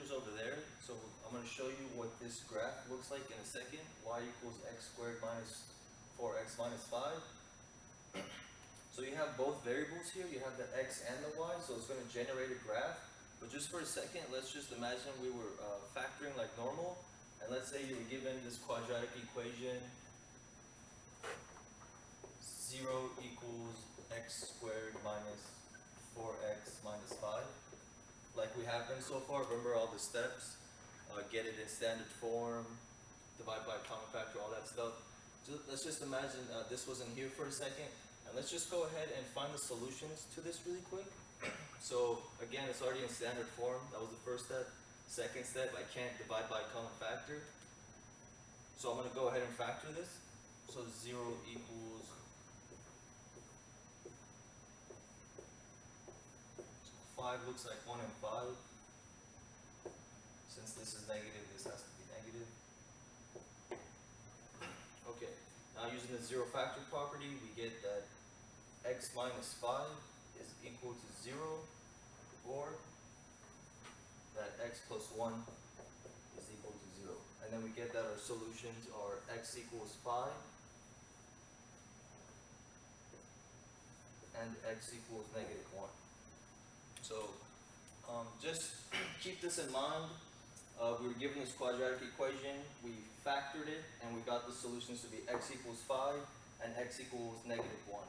projectors over there, so I'm going to show you what this graph looks like in a second. Y equals x squared minus 4x minus 5. So you have both variables here, you have the x and the y, so it's going to generate a graph. But just for a second, let's just imagine we were factoring like normal, and let's say you were given this quadratic equation, 0 equals x squared minus 4x minus 5. Like we have been so far, remember all the steps, get it in standard form, divide by common factor, all that stuff. Let's just imagine this wasn't here for a second, and let's just go ahead and find the solutions to this really quick. So again, it's already in standard form. That was the first step. Second step, I can't divide by common factor. So I'm going to go ahead and factor this. So 0 equals 5 looks like 1 and 5. Since this is negative, this has to be negative. Okay, now using the zero factor property, we get that x minus 5 is equal to 0, or that x plus 1 is equal to 0. And then we get that our solutions are x equals 5 and x equals negative 1. So just keep this in mind. We were given this quadratic equation, we factored it, and we got the solutions to be x equals 5 and x equals negative 1.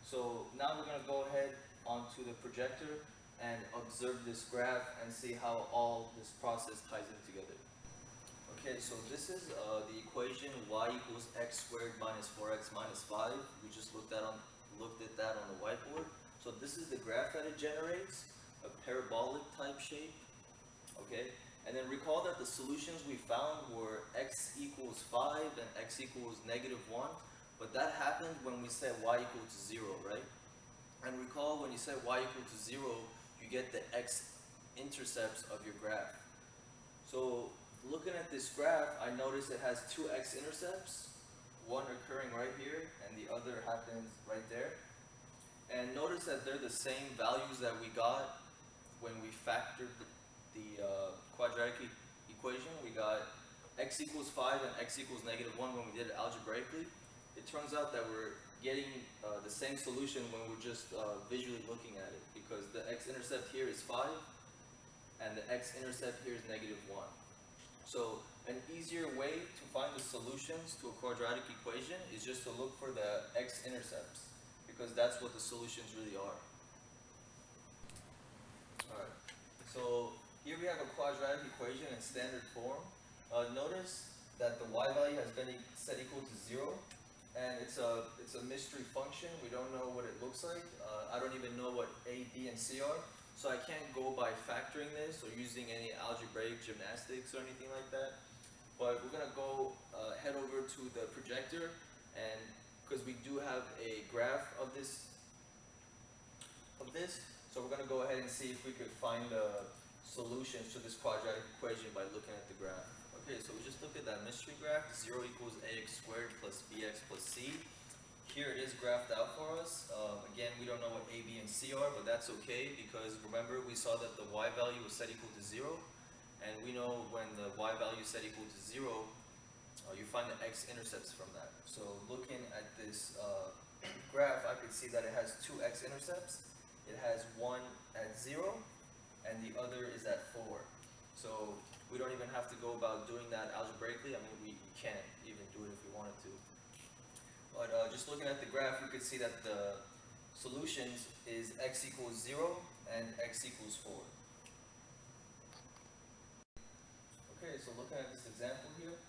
So now we're going to go ahead onto the projector and observe this graph and see how all this process ties in together. Okay, so this is the equation y equals x squared minus 4x minus 5. We just looked at that on the whiteboard. So this is the graph that it generates, a parabolic type shape. Okay, and then recall that the solutions we found were x equals 5 and x equals negative 1. But that happened when we said y equal to 0, right? And recall when you said y equal to 0, you get the x-intercepts of your graph. So looking at this graph, I notice it has two x-intercepts, one occurring right here and the other happens right there. And notice that they're the same values that we got when we factored the quadratic equation. We got x equals 5 and x equals negative 1 when we did it algebraically. It turns out that we're getting the same solution when we're just visually looking at it, because the x-intercept here is 5 and the x-intercept here is negative 1. So an easier way to find the solutions to a quadratic equation is just to look for the x-intercepts, because that's what the solutions really are. Alright, so here we have a quadratic equation in standard form. Notice that the y value has been set equal to 0. And it's a mystery function. We don't know what it looks like. I don't even know what a, b, and c are. So I can't go by factoring this or using any algebraic gymnastics or anything like that. But we're going to go head over to the projector, and because we do have a graph of this, so we're going to go ahead and see if we could find the solutions to this quadratic equation by looking at the graph. Okay, so we just looked at that mystery graph, 0 equals ax squared plus bx plus c. Here it is graphed out for us. Again, we don't know what a, b, and c are, but that's okay, because remember we saw that the y value was set equal to 0, and we know when the y value is set equal to 0, you find the x-intercepts from that. So looking at this graph, I could see that it has two x-intercepts. It has one at 0, and the other is at 4. So we don't even have to go about doing that algebraically. I mean, we can't even do it if we wanted to. But just looking at the graph, we could see that the solutions is x equals 0 and x equals 4. Okay, so looking at this example here,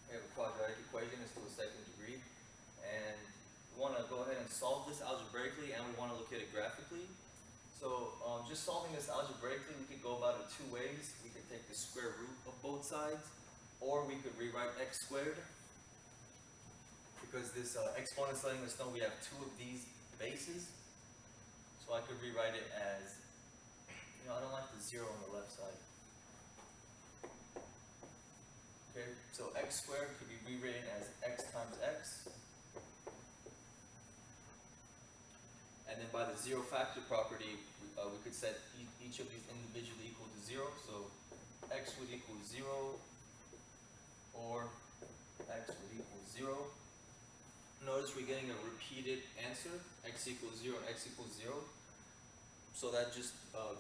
we have a quadratic equation is to the second degree. And we want to go ahead and solve this algebraically, and we want to look at it graphically. So just solving this algebraically, we could go about it two ways. We could take the square root of both sides, or we could rewrite x squared, because this exponent is letting us know we have two of these bases. So I could rewrite it as, I don't like the 0 on the left side. Okay, so x squared could be rewritten as x times x. And then by the zero factor property, we could set each of these individually equal to 0. So would equal 0 or x would equal 0. Notice we're getting a repeated answer, x equals 0 and x equals 0. So that just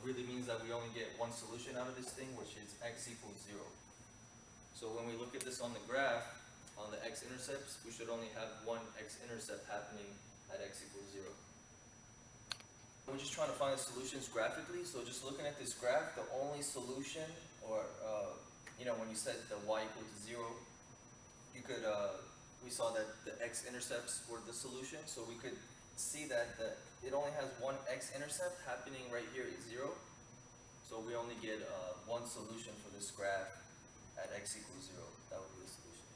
really means that we only get one solution out of this thing, which is x equals 0. So when we look at this on the graph, on the x-intercepts, we should only have one x-intercept happening at x equals 0. We're just trying to find the solutions graphically, so just looking at this graph, the only solution, or when you said the y equal to 0, you could, we saw that the x-intercepts were the solution, so we could see that it only has one x-intercept happening right here at 0, so we only get one solution for this graph at x equals 0. That would be the solution.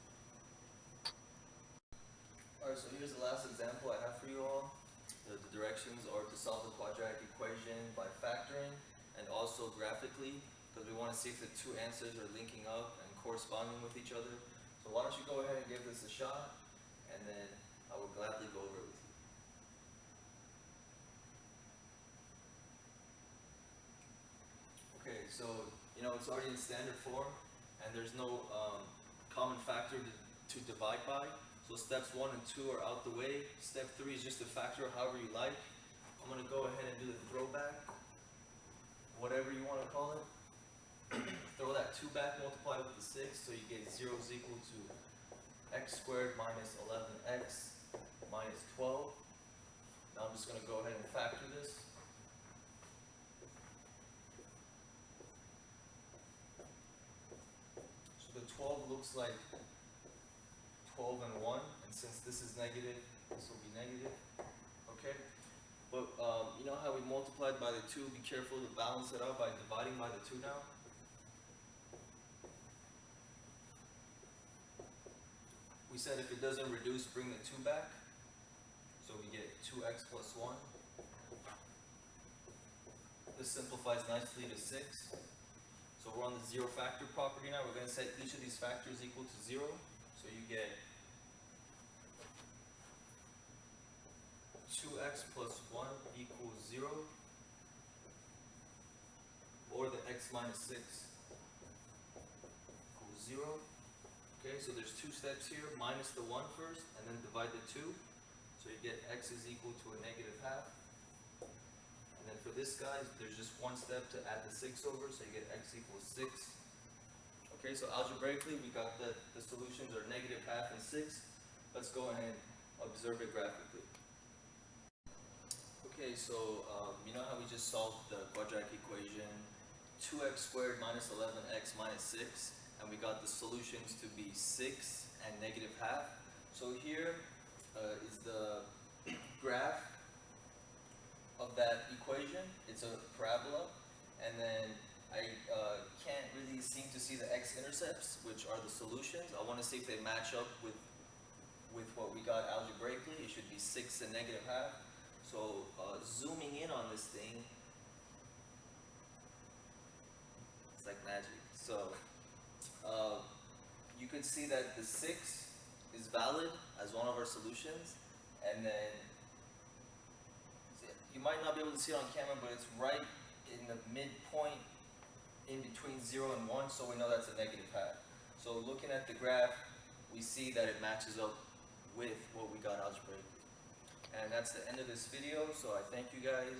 Alright, so here's the last example I have for you all. The directions are to solve the quadratic equation by factoring and also graphically, because we want to see if the two answers are linking up and corresponding with each other. So why don't you go ahead and give this a shot, and then I will gladly go over it with you. Okay, so it's already in standard form, and there's no common factor to divide by. So steps 1 and 2 are out the way. Step 3 is just a factor however you like. I'm going to go ahead and do the throwback, whatever you want to call it. Throw that 2 back, multiply with the 6, so you get 0 is equal to x squared minus 11x minus 12. Now I'm just going to go ahead and factor this. So the 12 looks like 12 and 1, and since this is negative, this will be negative. Okay? But you know how we multiplied by the 2? Be careful to balance it out by dividing by the 2 now. We said if it doesn't reduce, bring the 2 back. So we get 2x plus 1. This simplifies nicely to 6. So we're on the 0 factor property now. We're going to set each of these factors equal to 0. So you get 2x plus 1 equals 0, or the x minus 6 equals 0. Okay, so there's 2 steps here, minus the 1 first, and then divide the 2. So you get x is equal to a negative half. And then for this guy, there's just 1 step to add the 6 over, so you get x equals 6. Okay, so algebraically, we got that the solutions are negative half and 6. Let's go ahead and observe it graphically. Okay, so you know how we just solved the quadratic equation, 2x squared minus 11x minus 6, and we got the solutions to be 6 and negative half. So here is the graph of that equation. It's a parabola, and then I can't really seem to see the x-intercepts, which are the solutions. I want to see if they match up with what we got algebraically. It should be 6 and negative half. So zooming in on this thing, it's like magic. So you could see that the 6 is valid as one of our solutions, and then you might not be able to see it on camera, but it's right in the midpoint in between 0 and 1, so we know that's a negative half. So looking at the graph, we see that it matches up with what we got algebraically. And that's the end of this video, so I thank you guys.